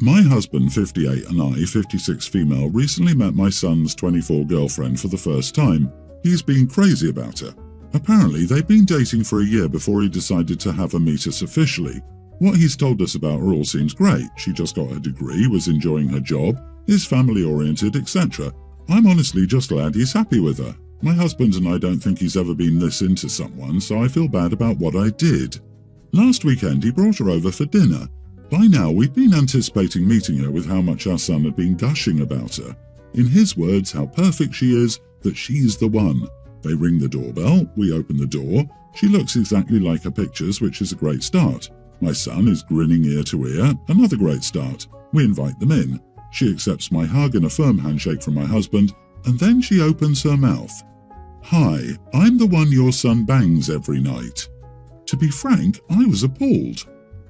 My husband, 58, and I, 56 female, recently met my son's 24 girlfriend for the first time. He's been crazy about her. Apparently, they'd been dating for a year before he decided to have her meet us officially. What he's told us about her all seems great. She just got her degree, was enjoying her job, is family-oriented, etc. I'm honestly just glad he's happy with her. My husband and I don't think he's ever been this into someone, so I feel bad about what I did. Last weekend, he brought her over for dinner. By now, we'd been anticipating meeting her with how much our son had been gushing about her. In his words, how perfect she is, that she's the one. They ring the doorbell, we open the door. She looks exactly like her pictures, which is a great start. My son is grinning ear to ear, another great start. We invite them in. She accepts my hug and a firm handshake from my husband, and then she opens her mouth. "Hi, I'm the one your son bangs every night." To be frank, I was appalled.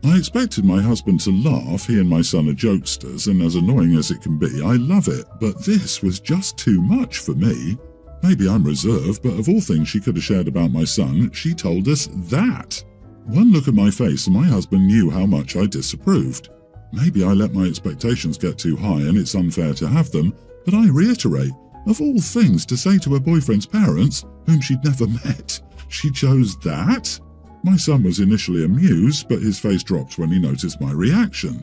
I expected my husband to laugh. He and my son are jokesters, and as annoying as it can be, I love it. But this was just too much for me. Maybe I'm reserved, but of all things she could have shared about my son, she told us that. One look at my face and my husband knew how much I disapproved. Maybe I let my expectations get too high and it's unfair to have them, but I reiterate, of all things to say to her boyfriend's parents, whom she'd never met, she chose that? My son was initially amused, but his face dropped when he noticed my reaction.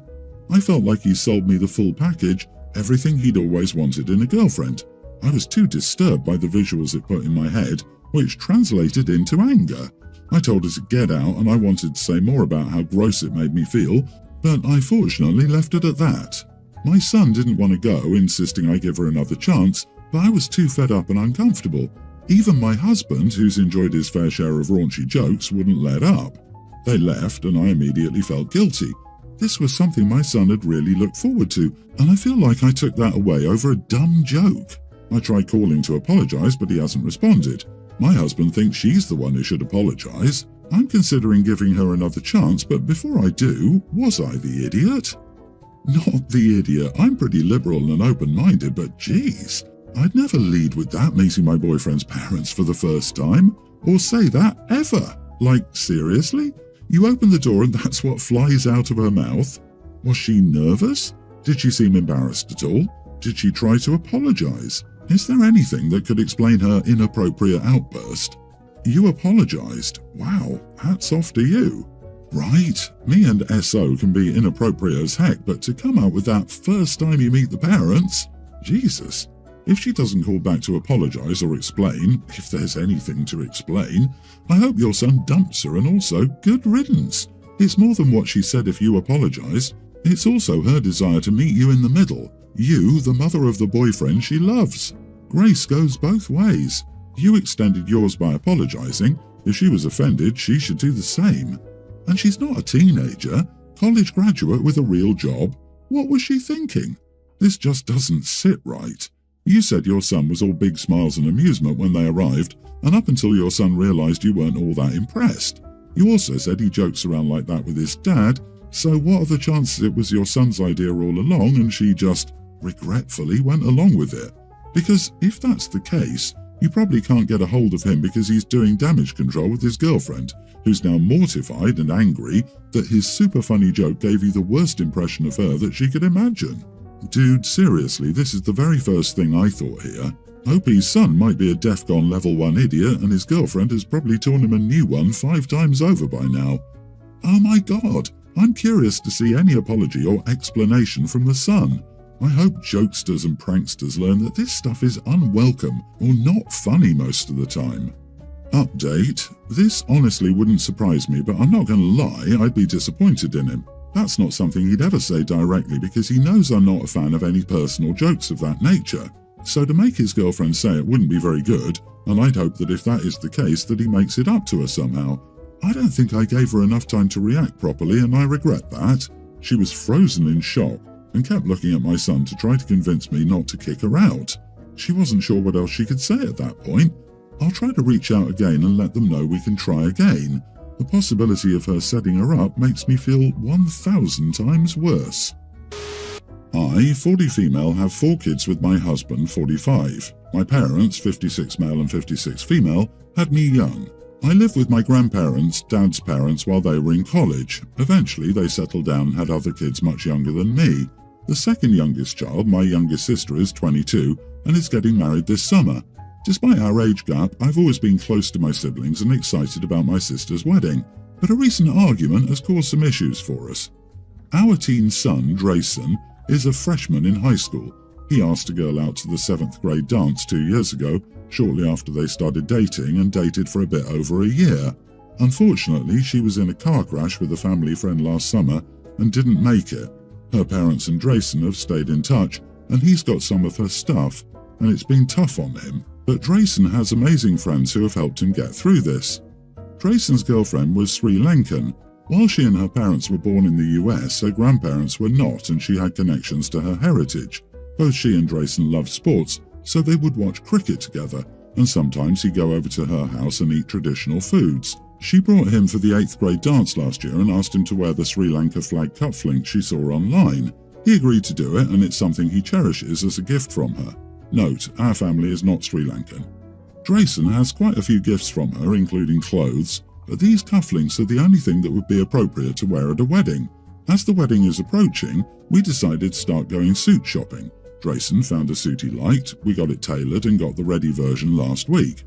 I felt like he sold me the full package, everything he'd always wanted in a girlfriend. I was too disturbed by the visuals it put in my head, which translated into anger. I told her to get out and I wanted to say more about how gross it made me feel, but I fortunately left it at that. My son didn't want to go, insisting I give her another chance, but I was too fed up and uncomfortable. Even my husband, who's enjoyed his fair share of raunchy jokes, wouldn't let up. They left and I immediately felt guilty. This was something my son had really looked forward to, and I feel like I took that away over a dumb joke. I tried calling to apologize, but he hasn't responded. My husband thinks she's the one who should apologize. I'm considering giving her another chance, but before I do, was I the idiot? Not the idiot. I'm pretty liberal and open-minded, but geez, I'd never lead with that, meeting my boyfriend's parents for the first time, or say that ever. Like, seriously? You open the door and that's what flies out of her mouth? Was she nervous? Did she seem embarrassed at all? Did she try to apologize? Is there anything that could explain her inappropriate outburst? You apologized. Wow, hats off to you. Right, me and SO can be inappropriate as heck, but to come out with that first time you meet the parents? Jesus. If she doesn't call back to apologize or explain, if there's anything to explain, I hope your son dumps her, and also good riddance. It's more than what she said if you apologize. It's also her desire to meet you in the middle. You, the mother of the boyfriend she loves. Grace goes both ways. You extended yours by apologizing. If she was offended, she should do the same. And she's not a teenager, college graduate with a real job. What was she thinking? This just doesn't sit right. You said your son was all big smiles and amusement when they arrived, and up until your son realized you weren't all that impressed. You also said he jokes around like that with his dad, so what are the chances it was your son's idea all along and she just regretfully went along with it? Because if that's the case, you probably can't get a hold of him because he's doing damage control with his girlfriend, who's now mortified and angry that his super funny joke gave you the worst impression of her that she could imagine. Dude, seriously, this is the very first thing I thought here. Opie's son might be a DEFCON level 1 idiot and his girlfriend has probably torn him a new one 5 times over by now. Oh my god, I'm curious to see any apology or explanation from the son. I hope jokesters and pranksters learn that this stuff is unwelcome or not funny most of the time. Update. This honestly wouldn't surprise me, but I'm not going to lie, I'd be disappointed in him. That's not something he'd ever say directly because he knows I'm not a fan of any personal jokes of that nature. So to make his girlfriend say it wouldn't be very good, and I'd hope that if that is the case that he makes it up to her somehow. I don't think I gave her enough time to react properly and I regret that. She was frozen in shock and kept looking at my son to try to convince me not to kick her out. She wasn't sure what else she could say at that point. I'll try to reach out again and let them know we can try again. The possibility of her setting her up makes me feel 1,000 times worse. I, 40 female, have 4 kids with my husband, 45. My parents, 56 male and 56 female, had me young. I lived with my grandparents, dad's parents, while they were in college. Eventually, they settled down and had other kids much younger than me. The second youngest child, my youngest sister, is 22 and is getting married this summer. Despite our age gap, I've always been close to my siblings and excited about my sister's wedding, but a recent argument has caused some issues for us. Our teen son, Drayson, is a freshman in high school. He asked a girl out to the 7th grade dance 2 years ago, shortly after they started dating, and dated for a bit over a year. Unfortunately, she was in a car crash with a family friend last summer and didn't make it. Her parents and Drayson have stayed in touch, and he's got some of her stuff, and it's been tough on him. But Drayson has amazing friends who have helped him get through this. Drayson's girlfriend was Sri Lankan. While she and her parents were born in the US, her grandparents were not, and she had connections to her heritage. Both she and Drayson loved sports, so they would watch cricket together, and sometimes he'd go over to her house and eat traditional foods. She brought him for the 8th grade dance last year and asked him to wear the Sri Lanka flag cufflink she saw online. He agreed to do it, and it's something he cherishes as a gift from her. Note, our family is not Sri Lankan. Drayson has quite a few gifts from her, including clothes, but these cufflinks are the only thing that would be appropriate to wear at a wedding. As the wedding is approaching, we decided to start going suit shopping. Drayson found a suit he liked, we got it tailored and got the ready version last week.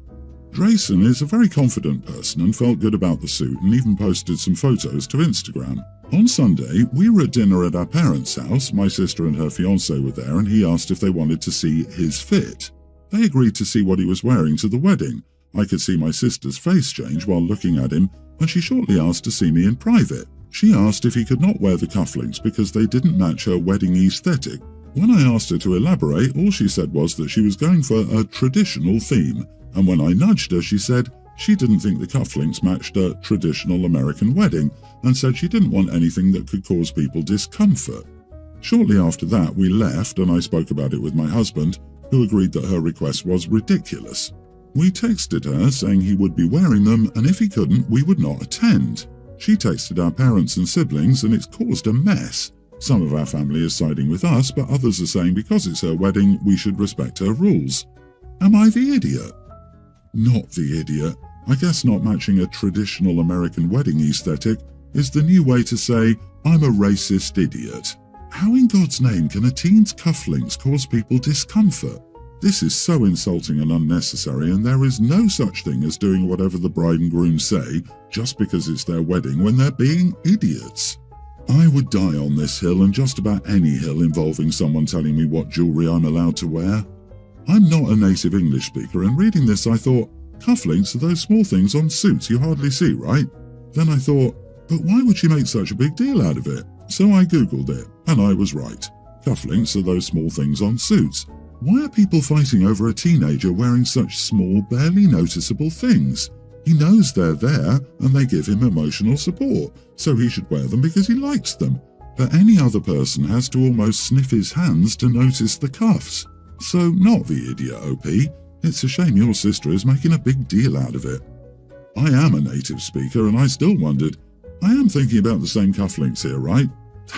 Drayson is a very confident person and felt good about the suit and even posted some photos to Instagram. On Sunday, we were at dinner at our parents' house. My sister and her fiancé were there, and he asked if they wanted to see his fit. They agreed to see what he was wearing to the wedding. I could see my sister's face change while looking at him, and she shortly asked to see me in private. She asked if he could not wear the cufflinks because they didn't match her wedding aesthetic. When I asked her to elaborate, all she said was that she was going for a traditional theme, and when I nudged her, she said she didn't think the cufflinks matched a traditional American wedding, and said she didn't want anything that could cause people discomfort. Shortly after that, we left, and I spoke about it with my husband, who agreed that her request was ridiculous. We texted her saying he would be wearing them, and if he couldn't, we would not attend. She texted our parents and siblings, and it's caused a mess. Some of our family is siding with us, but others are saying because it's her wedding, we should respect her rules. Am I the idiot? Not the idiot. I guess not matching a traditional American wedding aesthetic is the new way to say, I'm a racist idiot. How in God's name can a teen's cufflinks cause people discomfort? This is so insulting and unnecessary, and there is no such thing as doing whatever the bride and groom say just because it's their wedding when they're being idiots. I would die on this hill and just about any hill involving someone telling me what jewelry I'm allowed to wear. I'm not a native English speaker, and reading this I thought, cufflinks are those small things on suits you hardly see, right? Then I thought, but why would she make such a big deal out of it? So I googled it, and I was right. Cufflinks are those small things on suits. Why are people fighting over a teenager wearing such small, barely noticeable things? He knows they're there, and they give him emotional support, so he should wear them because he likes them. But any other person has to almost sniff his hands to notice the cuffs. So not the idiot, OP. It's a shame your sister is making a big deal out of it. I am a native speaker, and I still wondered, I am thinking about the same cufflinks here, right?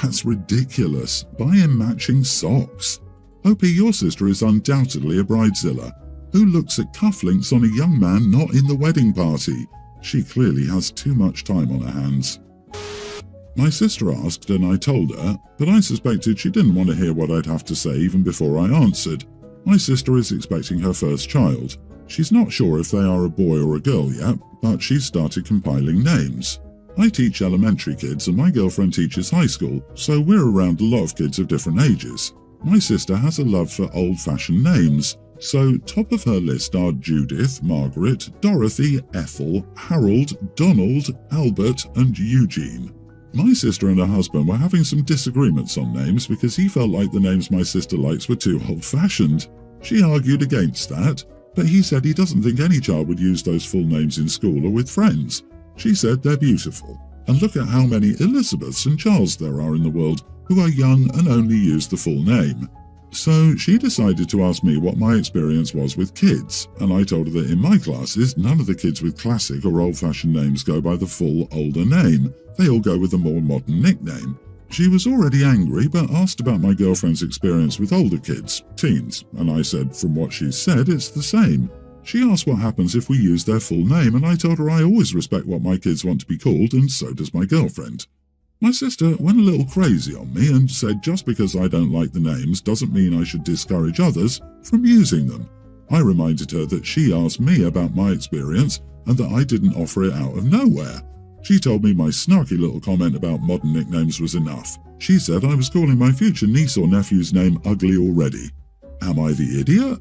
That's ridiculous. Buy him matching socks. OP, your sister is undoubtedly a bridezilla. Who looks at cufflinks on a young man not in the wedding party? She clearly has too much time on her hands. My sister asked, and I told her, but I suspected she didn't want to hear what I'd have to say even before I answered. My sister is expecting her first child. She's not sure if they are a boy or a girl yet, but she's started compiling names. I teach elementary kids and my girlfriend teaches high school, so we're around a lot of kids of different ages. My sister has a love for old-fashioned names, so top of her list are Judith, Margaret, Dorothy, Ethel, Harold, Donald, Albert, and Eugene. My sister and her husband were having some disagreements on names because he felt like the names my sister likes were too old-fashioned. She argued against that, but he said he doesn't think any child would use those full names in school or with friends. She said they're beautiful, and look at how many Elizabeths and Charles there are in the world who are young and only use the full name. So she decided to ask me what my experience was with kids, and I told her that in my classes, none of the kids with classic or old-fashioned names go by the full older name. They all go with a more modern nickname. She was already angry, but asked about my girlfriend's experience with older kids, teens, and I said from what she said, it's the same. She asked what happens if we use their full name, and I told her I always respect what my kids want to be called, and so does my girlfriend. My sister went a little crazy on me and said just because I don't like the names doesn't mean I should discourage others from using them. I reminded her that she asked me about my experience and that I didn't offer it out of nowhere. She told me my snarky little comment about modern nicknames was enough. She said I was calling my future niece or nephew's name ugly already. Am I the idiot?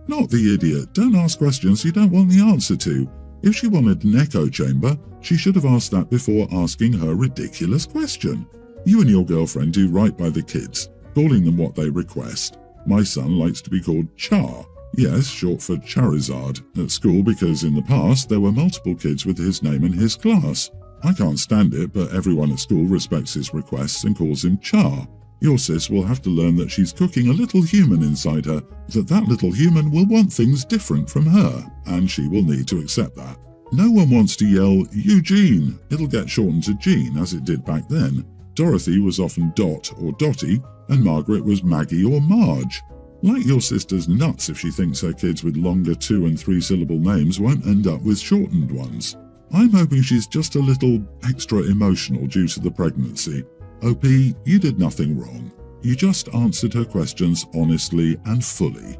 Not the idiot. Don't ask questions you don't want the answer to. If she wanted an echo chamber, she should have asked that before asking her ridiculous question. You and your girlfriend do right by the kids, calling them what they request. My son likes to be called Char. Yes, short for Charizard, at school because in the past there were multiple kids with his name in his class. I can't stand it, but everyone at school respects his requests and calls him Char. Your sis will have to learn that she's cooking a little human inside her, that little human will want things different from her, and she will need to accept that. No one wants to yell, Eugene. It'll get shortened to Jean, as it did back then. Dorothy was often Dot or Dotty, and Margaret was Maggie or Marge. Like your sister's nuts if she thinks her kids with longer 2- and 3-syllable names won't end up with shortened ones. I'm hoping she's just a little extra emotional due to the pregnancy. OP, you did nothing wrong. You just answered her questions honestly and fully.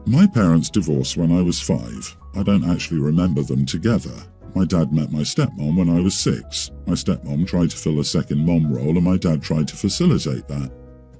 My parents divorced when I was 5. I don't actually remember them together. My dad met my stepmom when I was 6. My stepmom tried to fill a second mom role and my dad tried to facilitate that.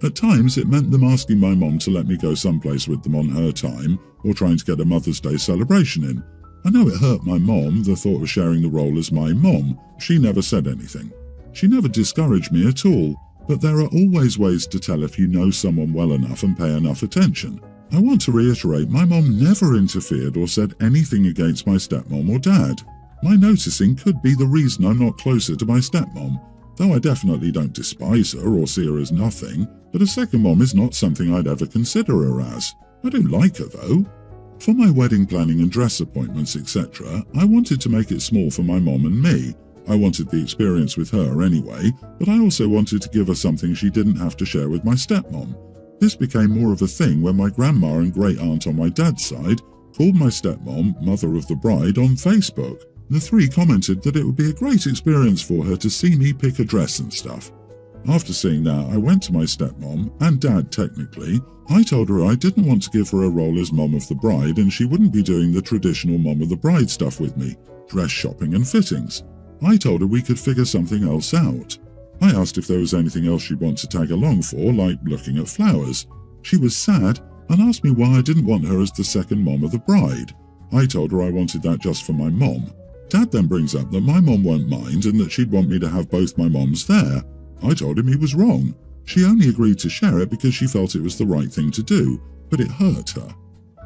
At times it meant them asking my mom to let me go someplace with them on her time or trying to get a Mother's Day celebration in. I know it hurt my mom, the thought of sharing the role as my mom. She never said anything. She never discouraged me at all, but there are always ways to tell if you know someone well enough and pay enough attention. I want to reiterate, my mom never interfered or said anything against my stepmom or dad. My noticing could be the reason I'm not closer to my stepmom, though I definitely don't despise her or see her as nothing, but a second mom is not something I'd ever consider her as. I do like her though. For my wedding planning and dress appointments, etc., I wanted to make it small for my mom and me. I wanted the experience with her anyway, but I also wanted to give her something she didn't have to share with my stepmom. This became more of a thing when my grandma and great-aunt on my dad's side called my stepmom mother of the bride on Facebook. The three commented that it would be a great experience for her to see me pick a dress and stuff. After seeing that, I went to my stepmom, and dad technically. I told her I didn't want to give her a role as mom of the bride and she wouldn't be doing the traditional mom of the bride stuff with me, dress shopping and fittings. I told her we could figure something else out. I asked if there was anything else she'd want to tag along for, like looking at flowers. She was sad and asked me why I didn't want her as the second mom of the bride. I told her I wanted that just for my mom. Dad then brings up that my mom won't mind and that she'd want me to have both my moms there. I told him he was wrong. She only agreed to share it because she felt it was the right thing to do, but it hurt her.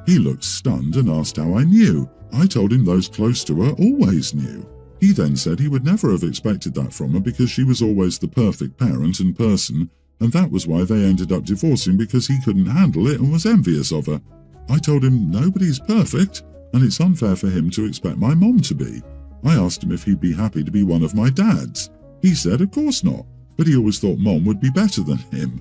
He looked stunned and asked how I knew. I told him those close to her always knew. He then said he would never have expected that from her because she was always the perfect parent and person, and that was why they ended up divorcing because he couldn't handle it and was envious of her. I told him nobody's perfect, and it's unfair for him to expect my mom to be. I asked him if he'd be happy to be one of my dads. He said of course not, but he always thought mom would be better than him.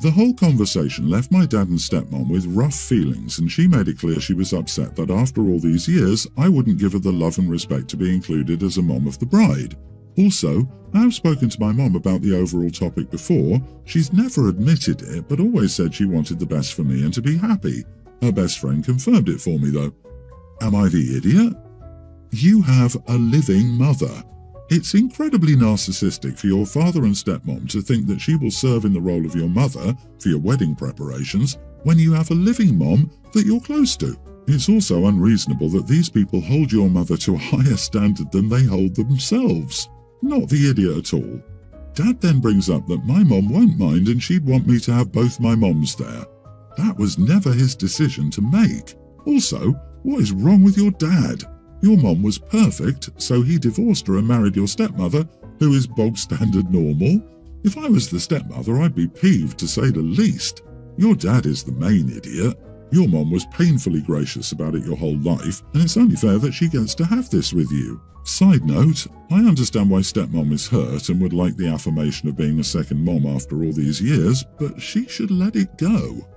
The whole conversation left my dad and stepmom with rough feelings, and she made it clear she was upset that after all these years, I wouldn't give her the love and respect to be included as a mom of the bride. Also, I have spoken to my mom about the overall topic before. She's never admitted it, but always said she wanted the best for me and to be happy. Her best friend confirmed it for me though. Am I the idiot? You have a living mother. It's incredibly narcissistic for your father and stepmom to think that she will serve in the role of your mother for your wedding preparations when you have a living mom that you're close to. It's also unreasonable that these people hold your mother to a higher standard than they hold themselves. Not the idiot at all. Dad then brings up that my mom won't mind and she'd want me to have both my moms there. That was never his decision to make. Also, what is wrong with your dad? Your mom was perfect, so he divorced her and married your stepmother, who is bog standard normal. If I was the stepmother, I'd be peeved to say the least. Your dad is the main idiot. Your mom was painfully gracious about it your whole life, and it's only fair that she gets to have this with you. Side note, I understand why stepmom is hurt and would like the affirmation of being a second mom after all these years, but she should let it go.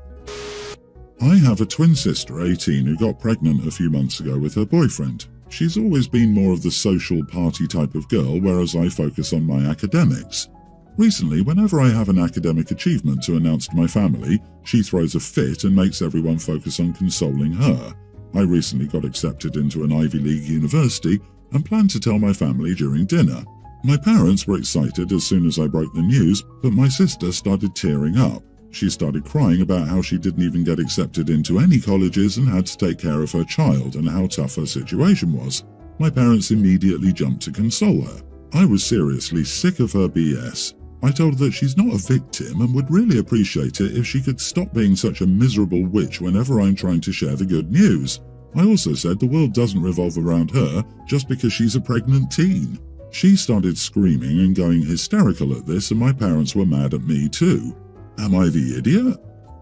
I have a twin sister, 18, who got pregnant a few months ago with her boyfriend. She's always been more of the social party type of girl, whereas I focus on my academics. Recently, whenever I have an academic achievement to announce to my family, she throws a fit and makes everyone focus on consoling her. I recently got accepted into an Ivy League university and planned to tell my family during dinner. My parents were excited as soon as I broke the news, but my sister started tearing up. She started crying about how she didn't even get accepted into any colleges and had to take care of her child and how tough her situation was. My parents immediately jumped to console her. I was seriously sick of her BS. I told her that she's not a victim and would really appreciate it if she could stop being such a miserable witch whenever I'm trying to share the good news. I also said the world doesn't revolve around her just because she's a pregnant teen. She started screaming and going hysterical at this, and my parents were mad at me too. Am I the idiot?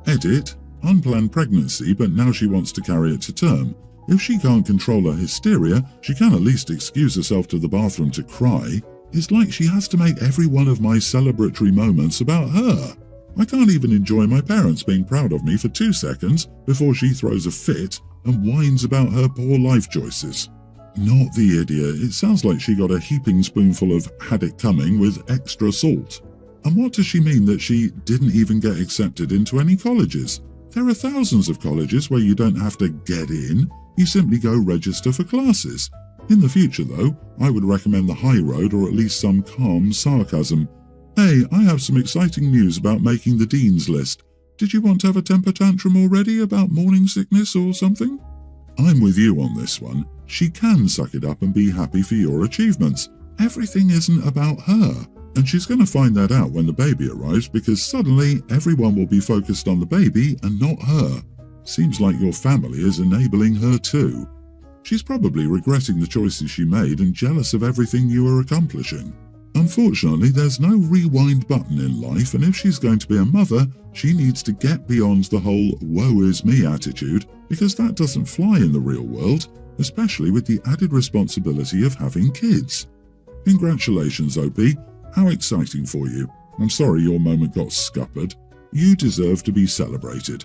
Edit. Unplanned pregnancy, but now she wants to carry it to term. If she can't control her hysteria, she can at least excuse herself to the bathroom to cry. It's like she has to make every one of my celebratory moments about her. I can't even enjoy my parents being proud of me for 2 seconds before she throws a fit and whines about her poor life choices. Not the idiot. It sounds like she got a heaping spoonful of had it coming with extra salt. And what does she mean that she didn't even get accepted into any colleges? There are thousands of colleges where you don't have to get in, you simply go register for classes. In the future, though, I would recommend the high road or at least some calm sarcasm. Hey, I have some exciting news about making the dean's list. Did you want to have a temper tantrum already about morning sickness or something? I'm with you on this one. She can suck it up and be happy for your achievements. Everything isn't about her. And she's going to find that out when the baby arrives, because suddenly everyone will be focused on the baby and not her. Seems like your family is enabling her too. She's probably regretting the choices she made and jealous of everything you are accomplishing. Unfortunately, there's no rewind button in life, and if she's going to be a mother, she needs to get beyond the whole woe is me attitude, because that doesn't fly in the real world, especially with the added responsibility of having kids. Congratulations, OP. How exciting for you. I'm sorry your moment got scuppered. You deserve to be celebrated.